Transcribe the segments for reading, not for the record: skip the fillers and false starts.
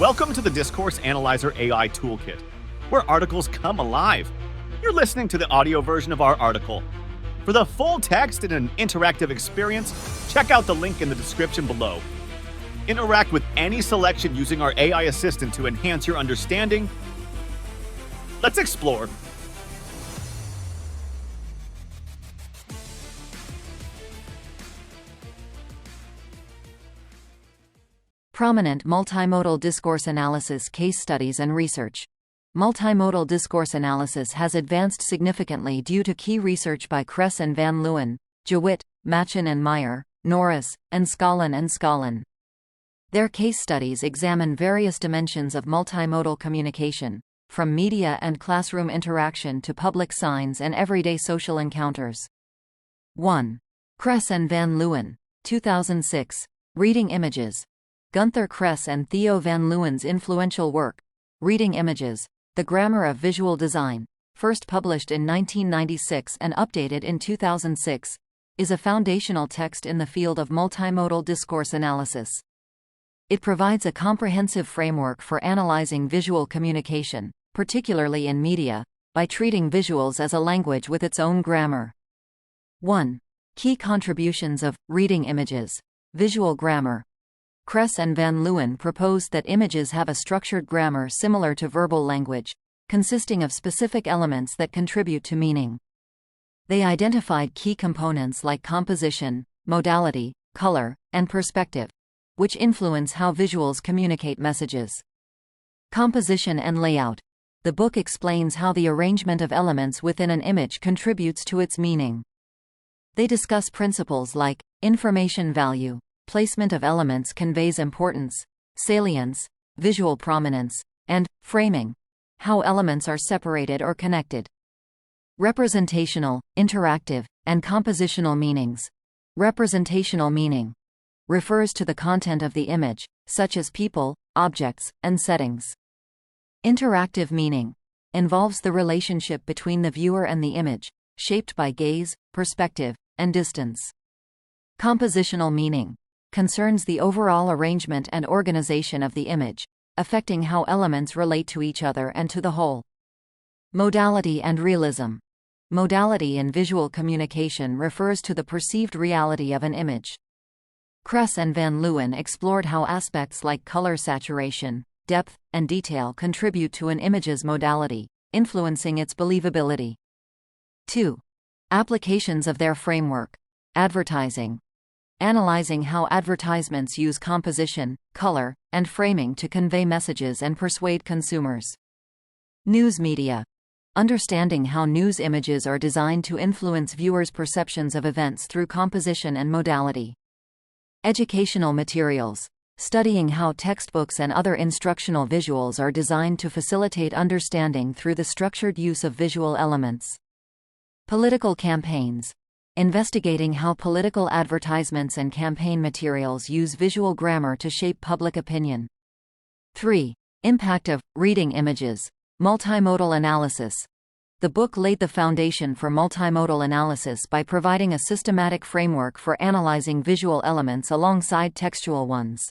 Welcome to the Discourse Analyzer AI Toolkit, where articles come alive. You're listening to the audio version of our article. For the full text and an interactive experience, check out the link in the description below. Interact with any selection using our AI assistant to enhance your understanding. Let's explore. Prominent multimodal discourse analysis case studies and research. Multimodal discourse analysis has advanced significantly due to key research by Kress and van Leeuwen, Jewitt, Machen and Meyer, Norris, and Scollon. Their case studies examine various dimensions of multimodal communication, from media and classroom interaction to public signs and everyday social encounters. 1. Kress and van Leeuwen, 2006. Reading Images. Gunther Kress and Theo van Leeuwen's influential work, Reading Images, The Grammar of Visual Design, first published in 1996 and updated in 2006, is a foundational text in the field of multimodal discourse analysis. It provides a comprehensive framework for analyzing visual communication, particularly in media, by treating visuals as a language with its own grammar. 1. Key contributions of Reading Images. Visual grammar. Kress and van Leeuwen proposed that images have a structured grammar similar to verbal language, consisting of specific elements that contribute to meaning. They identified key components like composition, modality, color, and perspective, which influence how visuals communicate messages. Composition and layout. The book explains how the arrangement of elements within an image contributes to its meaning. They discuss principles like information value. Placement of elements conveys importance, salience, visual prominence, and framing, how elements are separated or connected. Representational, interactive, and compositional meanings. Representational meaning refers to the content of the image, such as people, objects, and settings. Interactive meaning involves the relationship between the viewer and the image, shaped by gaze, perspective, and distance. Compositional meaning concerns the overall arrangement and organization of the image, affecting how elements relate to each other and to the whole. Modality and realism. Modality in visual communication refers to the perceived reality of an image. Kress and van Leeuwen explored how aspects like color saturation, depth, and detail contribute to an image's modality, influencing its believability. 2. Applications of their framework. Advertising. Analyzing how advertisements use composition, color, and framing to convey messages and persuade consumers. News media. Understanding how news images are designed to influence viewers' perceptions of events through composition and modality. Educational materials. Studying how textbooks and other instructional visuals are designed to facilitate understanding through the structured use of visual elements. Political campaigns. Investigating how political advertisements and campaign materials use visual grammar to shape public opinion. 3. Impact of Reading Images. Multimodal analysis. The book laid the foundation for multimodal analysis by providing a systematic framework for analyzing visual elements alongside textual ones.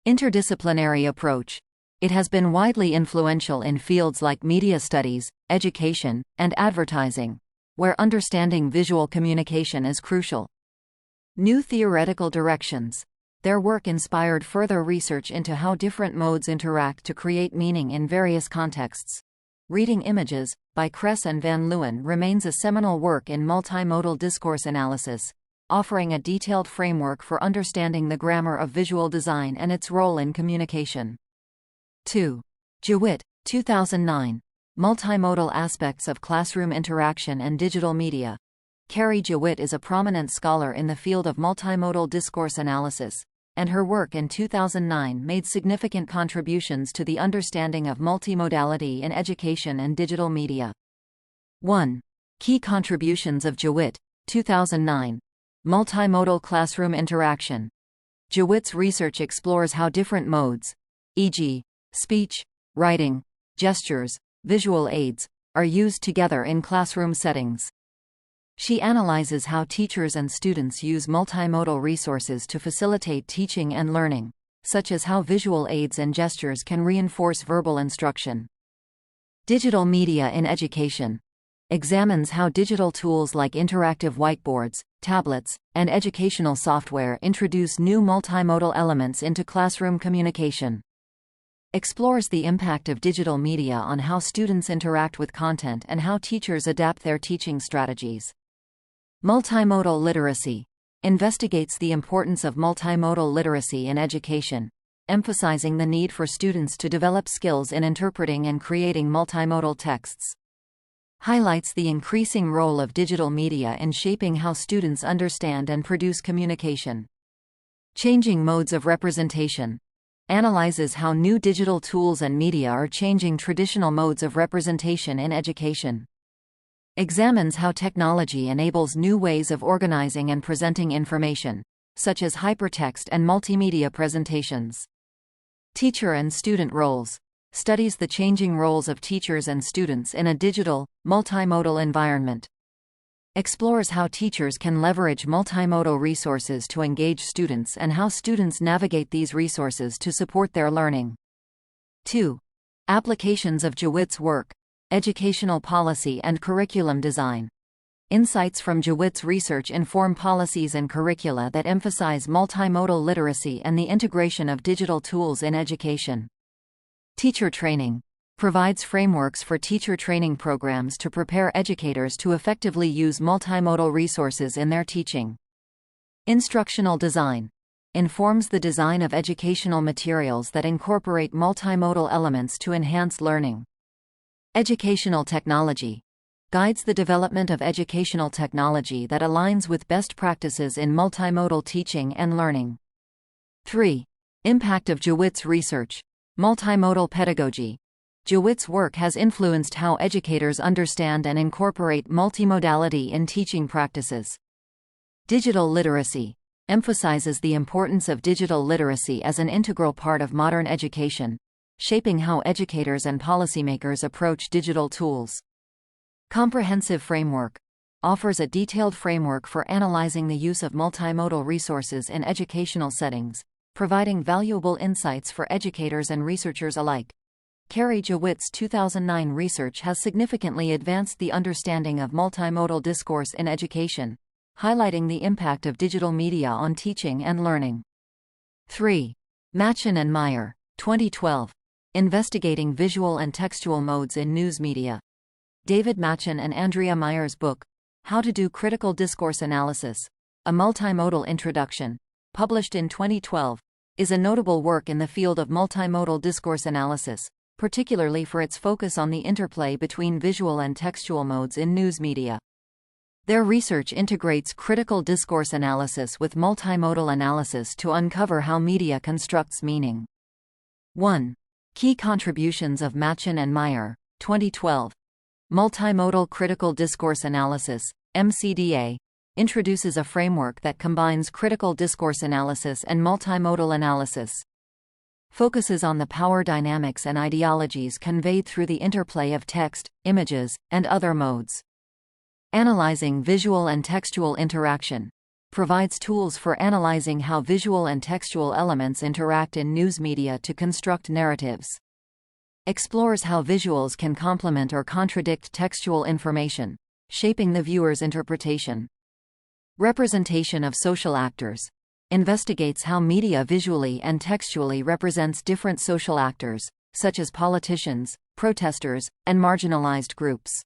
Interdisciplinary approach. It has been widely influential in fields like media studies, education, and advertising, where understanding visual communication is crucial. New theoretical directions. Their work inspired further research into how different modes interact to create meaning in various contexts. Reading Images, by Kress and van Leeuwen, remains a seminal work in multimodal discourse analysis, offering a detailed framework for understanding the grammar of visual design and its role in communication. 2. Jewitt, 2009. Multimodal Aspects of Classroom Interaction and Digital Media. Carrie Jewitt is a prominent scholar in the field of multimodal discourse analysis, and her work in 2009 made significant contributions to the understanding of multimodality in education and digital media. 1. Key contributions of Jewitt, 2009. Multimodal Classroom Interaction. Jewitt's research explores how different modes, e.g., speech, writing, gestures, visual aids, are used together in classroom settings. She analyzes how teachers and students use multimodal resources to facilitate teaching and learning, such as how visual aids and gestures can reinforce verbal instruction. Digital media in education examines how digital tools like interactive whiteboards, tablets, and educational software introduce new multimodal elements into classroom communication. Explores the impact of digital media on how students interact with content and how teachers adapt their teaching strategies. Multimodal literacy investigates the importance of multimodal literacy in education, emphasizing the need for students to develop skills in interpreting and creating multimodal texts. Highlights the increasing role of digital media in shaping how students understand and produce communication. Changing modes of representation analyzes how new digital tools and media are changing traditional modes of representation in education. Examines how technology enables new ways of organizing and presenting information, such as hypertext and multimedia presentations. Teacher and student roles studies the changing roles of teachers and students in a digital, multimodal environment. Explores how teachers can leverage multimodal resources to engage students and how students navigate these resources to support their learning. 2. Applications of Jewitt's work, educational policy and curriculum design. Insights from Jewitt's research inform policies and curricula that emphasize multimodal literacy and the integration of digital tools in education. Teacher training provides frameworks for teacher training programs to prepare educators to effectively use multimodal resources in their teaching. Instructional design informs the design of educational materials that incorporate multimodal elements to enhance learning. Educational technology guides the development of educational technology that aligns with best practices in multimodal teaching and learning. 3. Impact of Jewitt's research, multimodal pedagogy. Jewitt's work has influenced how educators understand and incorporate multimodality in teaching practices. Digital literacy emphasizes the importance of digital literacy as an integral part of modern education, shaping how educators and policymakers approach digital tools. Comprehensive framework offers a detailed framework for analyzing the use of multimodal resources in educational settings, providing valuable insights for educators and researchers alike. Carrie Jewitt's 2009 research has significantly advanced the understanding of multimodal discourse in education, highlighting the impact of digital media on teaching and learning. 3. Machen and Meyer, 2012. Investigating Visual and Textual Modes in News Media. David Machen and Andrea Meyer's book, How to Do Critical Discourse Analysis, a Multimodal Introduction, published in 2012, is a notable work in the field of multimodal discourse analysis, particularly for its focus on the interplay between visual and textual modes in news media. Their research integrates critical discourse analysis with multimodal analysis to uncover how media constructs meaning. 1. Key contributions of Machen and Meyer, 2012. Multimodal Critical Discourse Analysis, MCDA, introduces a framework that combines critical discourse analysis and multimodal analysis. Focuses on the power dynamics and ideologies conveyed through the interplay of text, images, and other modes. Analyzing visual and textual interaction provides tools for analyzing how visual and textual elements interact in news media to construct narratives. Explores how visuals can complement or contradict textual information, shaping the viewer's interpretation. Representation of social actors investigates how media visually and textually represents different social actors, such as politicians, protesters, and marginalized groups.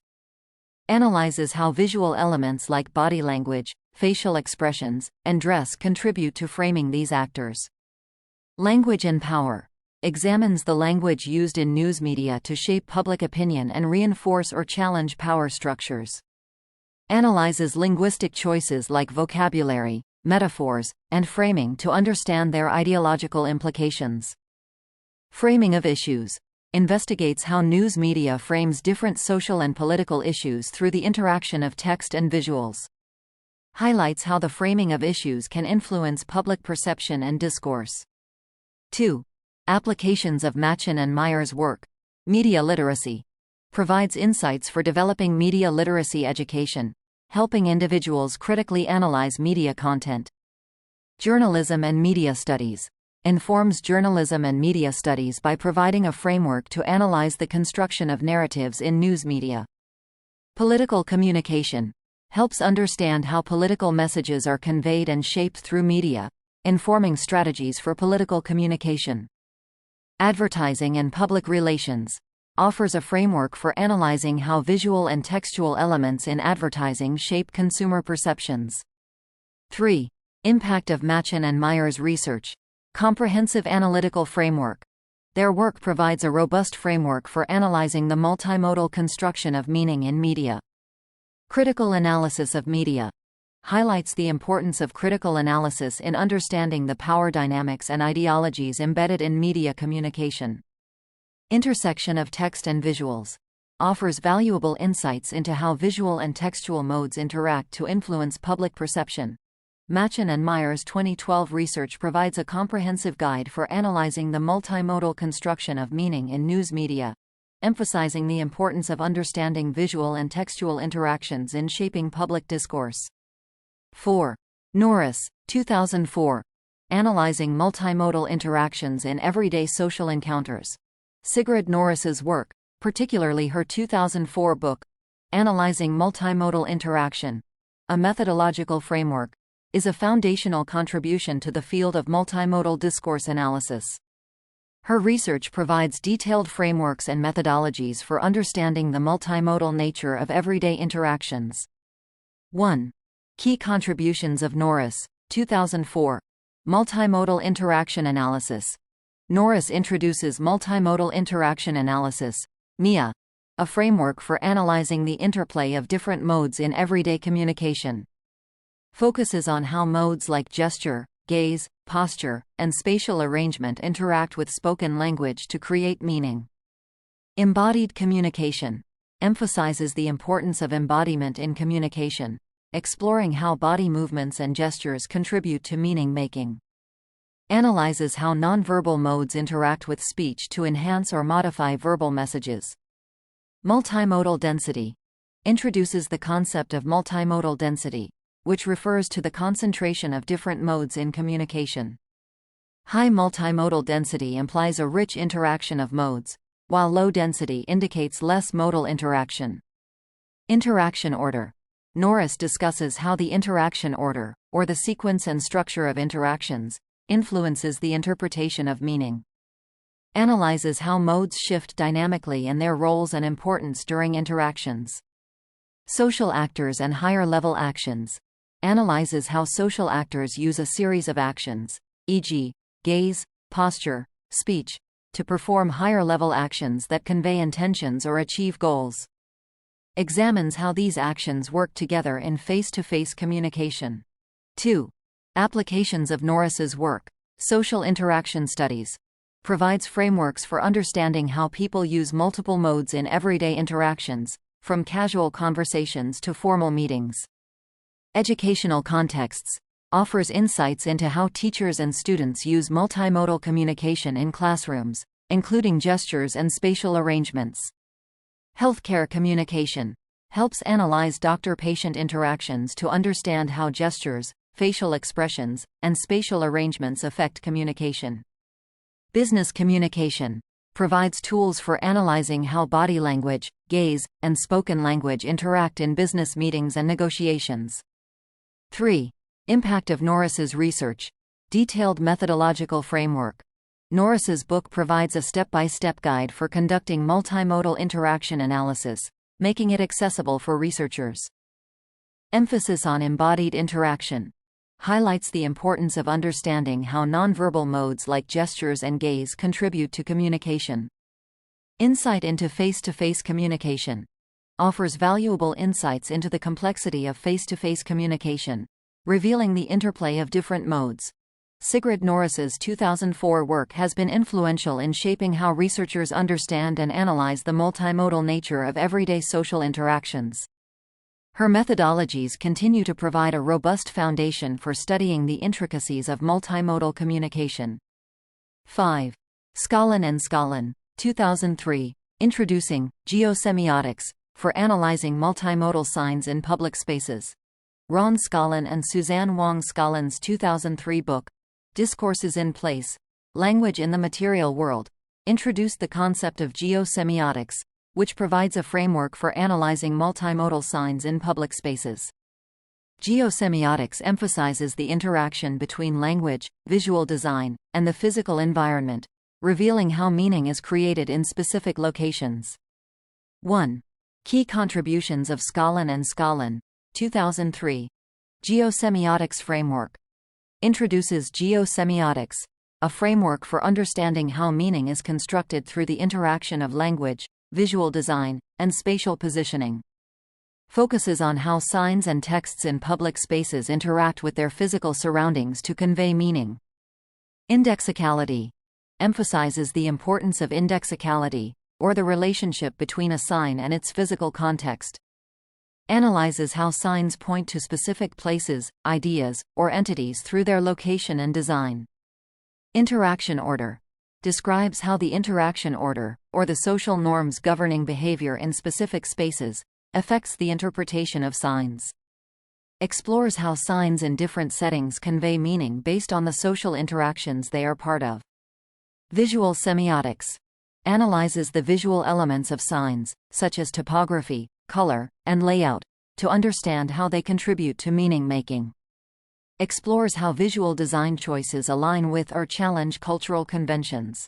Analyzes how visual elements like body language, facial expressions, and dress contribute to framing these actors. Language and power examines the language used in news media to shape public opinion and reinforce or challenge power structures. Analyzes linguistic choices like vocabulary, metaphors, and framing to understand their ideological implications. Framing of issues investigates how news media frames different social and political issues through the interaction of text and visuals. Highlights how the framing of issues can influence public perception and discourse. 2. Applications of Machen and Meyer's work, media literacy, provides insights for developing media literacy education, helping individuals critically analyze media content. Journalism and media studies informs journalism and media studies by providing a framework to analyze the construction of narratives in news media. Political communication helps understand how political messages are conveyed and shaped through media, informing strategies for political communication. Advertising and public relations offers a framework for analyzing how visual and textual elements in advertising shape consumer perceptions. 3. Impact of Machen and Myers research. Comprehensive analytical framework. Their work provides a robust framework for analyzing the multimodal construction of meaning in media. Critical analysis of media highlights the importance of critical analysis in understanding the power dynamics and ideologies embedded in media communication. Intersection of text and visuals offers valuable insights into how visual and textual modes interact to influence public perception. Machen and Myers' 2012 research provides a comprehensive guide for analyzing the multimodal construction of meaning in news media, emphasizing the importance of understanding visual and textual interactions in shaping public discourse. 4. Norris, 2004. Analyzing multimodal interactions in everyday social encounters. Sigrid Norris's work, particularly her 2004 book, Analyzing Multimodal Interaction, a Methodological Framework, is a foundational contribution to the field of multimodal discourse analysis. Her research provides detailed frameworks and methodologies for understanding the multimodal nature of everyday interactions. 1. Key contributions of Norris, 2004. Multimodal interaction analysis. Norris introduces multimodal interaction analysis, MIA, a framework for analyzing the interplay of different modes in everyday communication. Focuses on how modes like gesture, gaze, posture, and spatial arrangement interact with spoken language to create meaning. Embodied communication emphasizes the importance of embodiment in communication, exploring how body movements and gestures contribute to meaning-making. Analyzes how nonverbal modes interact with speech to enhance or modify verbal messages. Multimodal density introduces the concept of multimodal density, which refers to the concentration of different modes in communication. High multimodal density implies a rich interaction of modes, while low density indicates less modal interaction. Interaction order. Norris discusses how the interaction order, or the sequence and structure of interactions, influences the interpretation of meaning. Analyzes how modes shift dynamically and their roles and importance during interactions. Social actors and higher-level actions. Analyzes how social actors use a series of actions, e.g., gaze, posture, speech, to perform higher-level actions that convey intentions or achieve goals. Examines how these actions work together in face-to-face communication. 2. Applications of Norris's work. Social interaction studies. Provides frameworks for understanding how people use multiple modes in everyday interactions, from casual conversations to formal meetings. Educational contexts. Offers insights into how teachers and students use multimodal communication in classrooms, including gestures and spatial arrangements. Healthcare communication. Helps analyze doctor-patient interactions to understand how gestures, facial expressions, and spatial arrangements affect communication. Business communication. Provides tools for analyzing how body language, gaze, and spoken language interact in business meetings and negotiations. 3. Impact of Norris's research. Detailed methodological framework. Norris's book provides a step-by-step guide for conducting multimodal interaction analysis, making it accessible for researchers. Emphasis on embodied interaction. Highlights the importance of understanding how nonverbal modes like gestures and gaze contribute to communication. Insight into face-to-face communication. Offers valuable insights into the complexity of face-to-face communication, revealing the interplay of different modes. Sigrid Norris's 2004 work has been influential in shaping how researchers understand and analyze the multimodal nature of everyday social interactions. Her methodologies continue to provide a robust foundation for studying the intricacies of multimodal communication. 5. Scollon and Scollon, 2003, Introducing Geosemiotics for Analyzing Multimodal Signs in Public Spaces. Ron Scollon and Suzanne Wong Scollon's 2003 book, Discourses in Place, Language in the Material World, introduced the concept of geosemiotics, which provides a framework for analyzing multimodal signs in public spaces. Geosemiotics emphasizes the interaction between language, visual design, and the physical environment, revealing how meaning is created in specific locations. 1. Key contributions of Scollon and Scollon, 2003. Geosemiotics Framework introduces geosemiotics, a framework for understanding how meaning is constructed through the interaction of language, visual design, and spatial positioning. Focuses on how signs and texts in public spaces interact with their physical surroundings to convey meaning. Indexicality emphasizes the importance of indexicality, or the relationship between a sign and its physical context. Analyzes how signs point to specific places, ideas, or entities through their location and design. Interaction order describes how the interaction order, or the social norms governing behavior in specific spaces, affects the interpretation of signs. Explores how signs in different settings convey meaning based on the social interactions they are part of. Visual semiotics analyzes the visual elements of signs, such as typography, color, and layout, to understand how they contribute to meaning-making. Explores how visual design choices align with or challenge cultural conventions.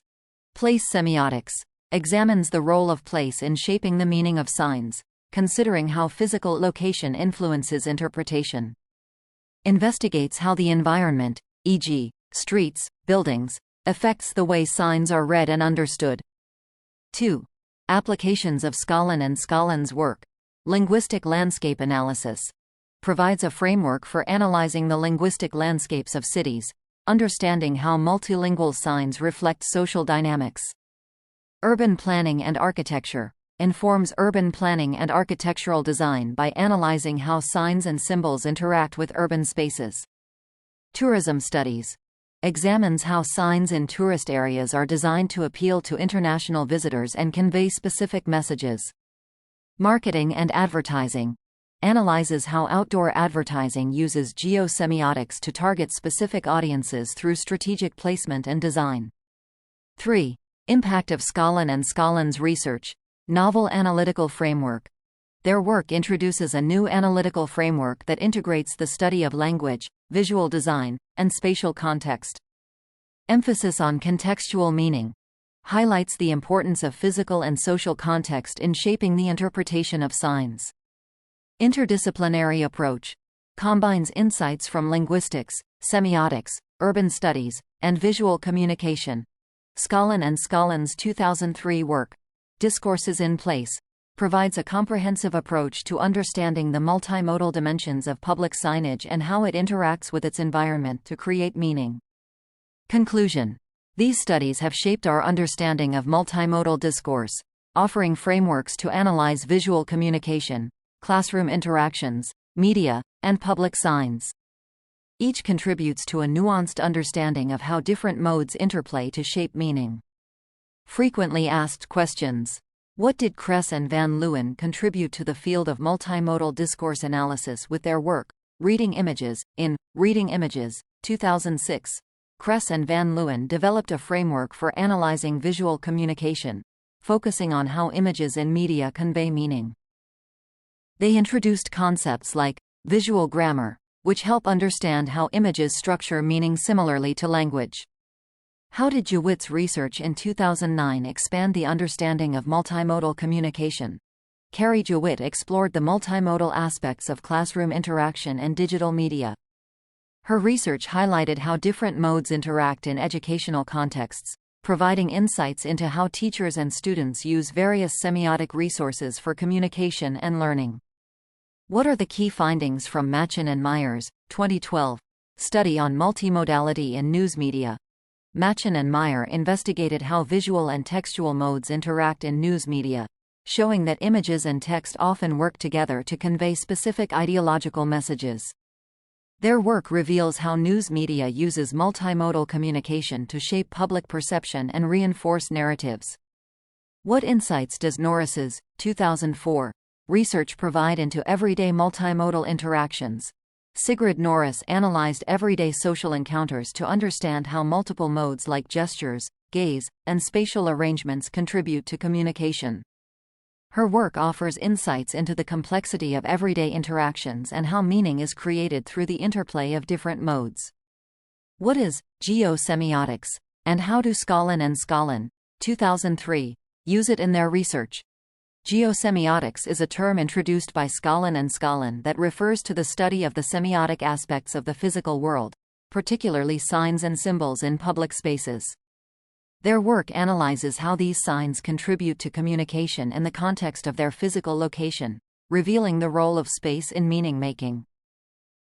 Place semiotics examines the role of place in shaping the meaning of signs, considering how physical location influences interpretation. Investigates how the environment, e.g., streets, buildings, affects the way signs are read and understood. 2. Applications of Scollon and Scollon's work. Linguistic landscape analysis provides a framework for analyzing the linguistic landscapes of cities, understanding how multilingual signs reflect social dynamics. Urban planning and architecture informs urban planning and architectural design by analyzing how signs and symbols interact with urban spaces. Tourism studies examines how signs in tourist areas are designed to appeal to international visitors and convey specific messages. Marketing and advertising analyzes how outdoor advertising uses geosemiotics to target specific audiences through strategic placement and design. 3. Impact of Scollon and Scollon's research. Novel analytical framework. Their work introduces a new analytical framework that integrates the study of language, visual design, and spatial context. Emphasis on contextual meaning highlights the importance of physical and social context in shaping the interpretation of signs. Interdisciplinary approach combines insights from linguistics, semiotics, urban studies, and visual communication. Scollon and Scollon's 2003 work, Discourses in Place, provides a comprehensive approach to understanding the multimodal dimensions of public signage and how it interacts with its environment to create meaning. Conclusion. These studies have shaped our understanding of multimodal discourse, offering frameworks to analyze visual communication, classroom interactions, media, and public signs. Each contributes to a nuanced understanding of how different modes interplay to shape meaning. Frequently asked questions. What did Kress and van Leeuwen contribute to the field of multimodal discourse analysis with their work, Reading Images? In Reading Images, 2006, Kress and van Leeuwen developed a framework for analyzing visual communication, focusing on how images in media convey meaning. They introduced concepts like visual grammar, which help understand how images structure meaning similarly to language. How did Jewett's research in 2009 expand the understanding of multimodal communication? Carrie Jewett explored the multimodal aspects of classroom interaction and digital media. Her research highlighted how different modes interact in educational contexts, providing insights into how teachers and students use various semiotic resources for communication and learning. What are the key findings from Machen and Myers, 2012, study on multimodality in news media? Machen and Meyer investigated how visual and textual modes interact in news media, showing that images and text often work together to convey specific ideological messages. Their work reveals how news media uses multimodal communication to shape public perception and reinforce narratives. What insights does Norris's 2004 research provide into everyday multimodal interactions? Sigrid Norris analyzed everyday social encounters to understand how multiple modes like gestures, gaze, and spatial arrangements contribute to communication. Her work offers insights into the complexity of everyday interactions and how meaning is created through the interplay of different modes. What is geosemiotics, and how do Scollon and Scollon, 2003, use it in their research? Geosemiotics is a term introduced by Scollon and Scollon that refers to the study of the semiotic aspects of the physical world, particularly signs and symbols in public spaces. Their work analyzes how these signs contribute to communication in the context of their physical location, revealing the role of space in meaning-making.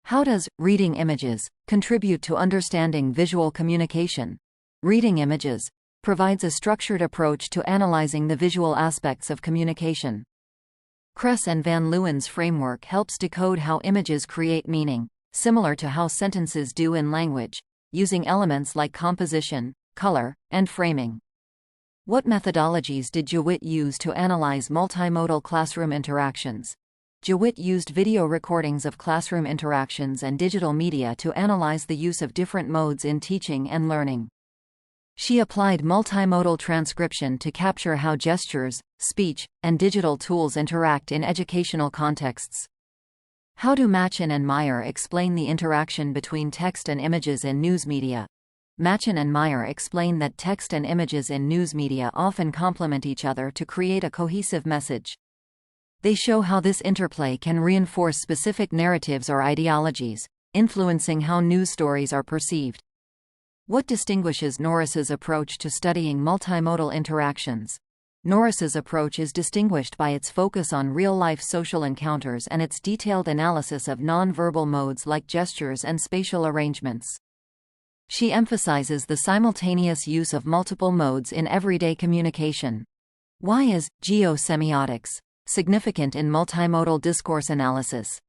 How does reading images contribute to understanding visual communication? Reading images provides a structured approach to analyzing the visual aspects of communication. Kress and van Leeuwen's framework helps decode how images create meaning, similar to how sentences do in language, using elements like composition, color, and framing. What methodologies did Jewett use to analyze multimodal classroom interactions? Jewett used video recordings of classroom interactions and digital media to analyze the use of different modes in teaching and learning. She applied multimodal transcription to capture how gestures, speech, and digital tools interact in educational contexts. How do Machen and Meyer explain the interaction between text and images in news media? Machen and Meyer explain that text and images in news media often complement each other to create a cohesive message. They show how this interplay can reinforce specific narratives or ideologies, influencing how news stories are perceived. What distinguishes Norris's approach to studying multimodal interactions? Norris's approach is distinguished by its focus on real-life social encounters and its detailed analysis of non-verbal modes like gestures and spatial arrangements. She emphasizes the simultaneous use of multiple modes in everyday communication. Why is geosemiotics significant in multimodal discourse analysis?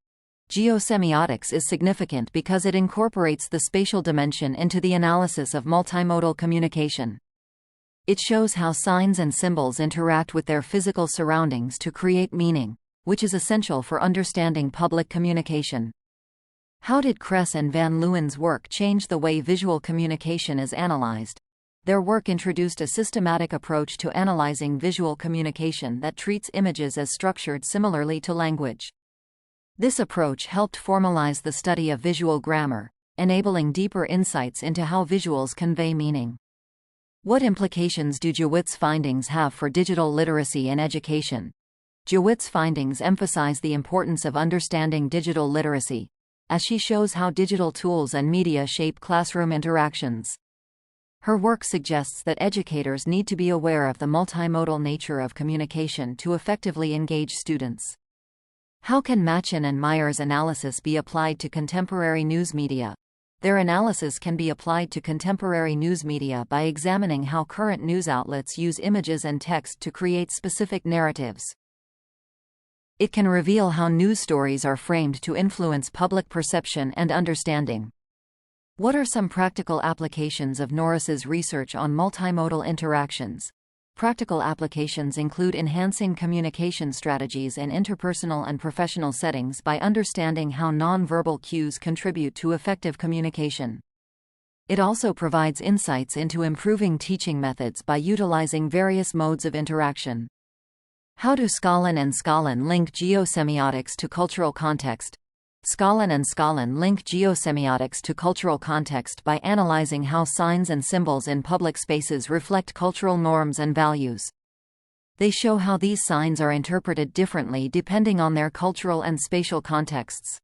Geosemiotics is significant because it incorporates the spatial dimension into the analysis of multimodal communication. It shows how signs and symbols interact with their physical surroundings to create meaning, which is essential for understanding public communication. How did Kress and van Leeuwen's work change the way visual communication is analyzed? Their work introduced a systematic approach to analyzing visual communication that treats images as structured similarly to language. This approach helped formalize the study of visual grammar, enabling deeper insights into how visuals convey meaning. What implications do Jewett's findings have for digital literacy in education? Jewett's findings emphasize the importance of understanding digital literacy, as she shows how digital tools and media shape classroom interactions. Her work suggests that educators need to be aware of the multimodal nature of communication to effectively engage students. How can Machen and Meyer's analysis be applied to contemporary news media? Their analysis can be applied to contemporary news media by examining how current news outlets use images and text to create specific narratives. It can reveal how news stories are framed to influence public perception and understanding. What are some practical applications of Norris's research on multimodal interactions? Practical applications include enhancing communication strategies in interpersonal and professional settings by understanding how nonverbal cues contribute to effective communication. It also provides insights into improving teaching methods by utilizing various modes of interaction. How do Scollon and Scollon link geosemiotics to cultural context? Scollon and Scollon link geosemiotics to cultural context by analyzing how signs and symbols in public spaces reflect cultural norms and values. They show how these signs are interpreted differently depending on their cultural and spatial contexts.